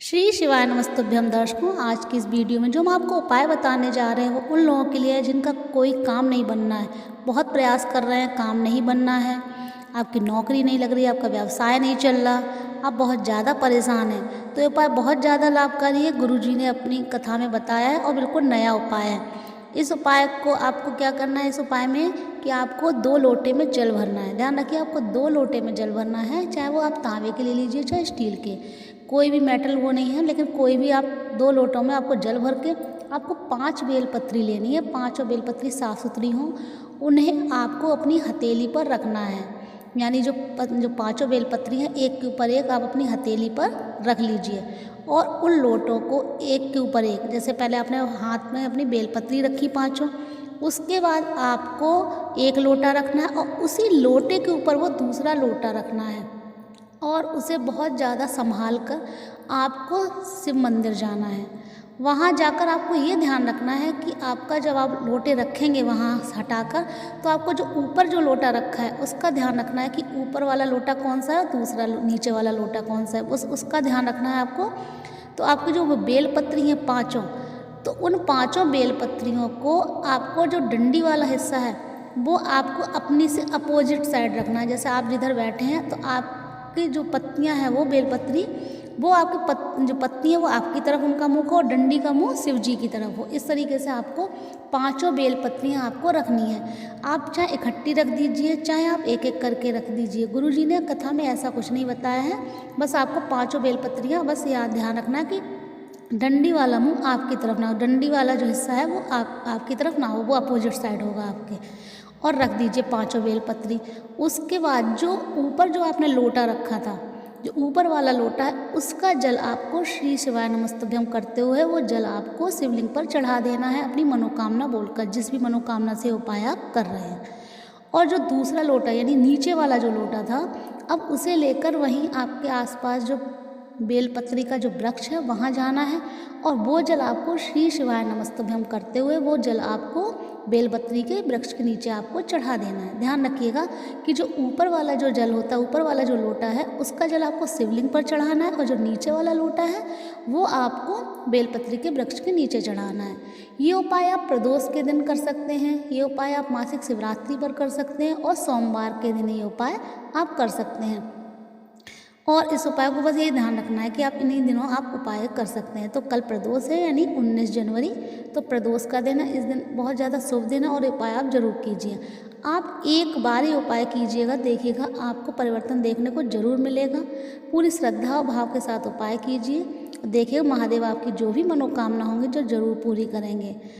श्री शिवाय नमस्तुभ्यम दर्शकों, आज की इस वीडियो में जो हम आपको उपाय बताने जा रहे हैं वो उन लोगों के लिए है जिनका कोई काम नहीं बनना है। बहुत प्रयास कर रहे हैं, काम नहीं बनना है, आपकी नौकरी नहीं लग रही, आपका व्यवसाय नहीं चल रहा, आप बहुत ज़्यादा परेशान हैं। तो ये उपाय बहुत ज़्यादा लाभकारी है, गुरुजी ने अपनी कथा में बताया है और बिल्कुल नया उपाय है। इस उपाय को आपको क्या करना है, इस उपाय में कि आपको 2 लोटे में जल भरना है। ध्यान रखिए, आपको 2 लोटे में जल भरना है, चाहे वो आप तांबे के ले लीजिए चाहे स्टील के, कोई भी मेटल वो नहीं है, लेकिन कोई भी आप 2 लोटों में आपको जल भर के आपको 5 बेलपत्री लेनी है। 5 बेलपत्री साफ़ सुथरी हों, उन्हें आपको अपनी हथेली पर रखना है। यानी जो 5 बेलपत्री हैं, एक के ऊपर एक आप अपनी हथेली पर रख लीजिए और उन लोटों को एक के ऊपर एक, जैसे पहले आपने हाथ में अपनी बेलपत्री रखी 5, उसके बाद आपको एक लोटा रखना है और उसी लोटे के ऊपर वो दूसरा लोटा रखना है और उसे बहुत ज़्यादा संभाल कर आपको शिव मंदिर जाना है। वहाँ जाकर आपको ये ध्यान रखना है कि आपका जब आप लोटे रखेंगे वहाँ हटाकर, तो आपको जो ऊपर जो लोटा रखा है उसका ध्यान रखना है कि ऊपर वाला लोटा कौन सा है, दूसरा नीचे वाला लोटा कौन सा है, उसका ध्यान रखना है आपको। तो आपकी जो बेलपत्री हैं 5, तो उन 5 बेलपत्रियों को आपको जो डंडी वाला हिस्सा है वो आपको अपनी से अपोजिट साइड रखना है। जैसे आप जिधर बैठे हैं तो आपकी जो पत्तियां हैं वो बेलपत्री, वो आपकी जो पत्ती है वो आपकी तरफ उनका मुख हो और डंडी का मुंह शिव जी की तरफ हो। इस तरीके से आपको 5 बेलपत्रियां आपको रखनी है। आप चाहे इकट्ठी रख दीजिए, चाहे आप एक एक करके रख दीजिए। गुरुजी ने कथा में ऐसा कुछ नहीं बताया है, बस आपको 5 बेलपत्रियां, बस याद ध्यान रखना है कि डंडी वाला मुंह आपकी तरफ ना हो, डंडी वाला जो हिस्सा है वो आपकी तरफ ना हो, वो अपोजिट साइड होगा आपके, और रख दीजिए 5 बेलपत्री। उसके बाद जो ऊपर जो आपने लोटा रखा था, जो ऊपर वाला लोटा है, उसका जल आपको श्री शिवाय नमस्तुभ्यम करते हुए वो जल आपको शिवलिंग पर चढ़ा देना है, अपनी मनोकामना बोलकर, जिस भी मनोकामना से उपाय आप कर रहे हैं। और जो दूसरा लोटा यानी नीचे वाला जो लोटा था, अब उसे लेकर वहीं आपके आसपास जो बेलपत्री का जो वृक्ष है वहाँ जाना है और वो जल आपको श्री शिवाय नमस्तुभ्यम करते हुए वो जल आपको बेलपत्री के वृक्ष के नीचे आपको चढ़ा देना है। ध्यान रखिएगा कि जो ऊपर वाला जो जल होता है, ऊपर वाला जो लोटा है, उसका जल आपको शिवलिंग पर चढ़ाना है और जो नीचे वाला लोटा है वो आपको बेलपत्री के वृक्ष के नीचे चढ़ाना है। ये उपाय आप प्रदोष के दिन कर सकते हैं, ये उपाय आप मासिक शिवरात्रि पर कर सकते हैं और सोमवार के दिन ये उपाय आप कर सकते हैं। और इस उपाय को बस ये ध्यान रखना है कि आप इन्हीं दिनों आप उपाय कर सकते हैं। तो कल प्रदोष है यानी 19 जनवरी, तो प्रदोष का दिन है, इस दिन बहुत ज़्यादा शुभ दिन है और उपाय आप जरूर कीजिए। आप एक बार ही उपाय कीजिएगा, देखिएगा आपको परिवर्तन देखने को जरूर मिलेगा। पूरी श्रद्धा और भाव के साथ उपाय कीजिए, देखिएगा महादेव आपकी जो भी मनोकामना होंगी जो जरूर पूरी करेंगे।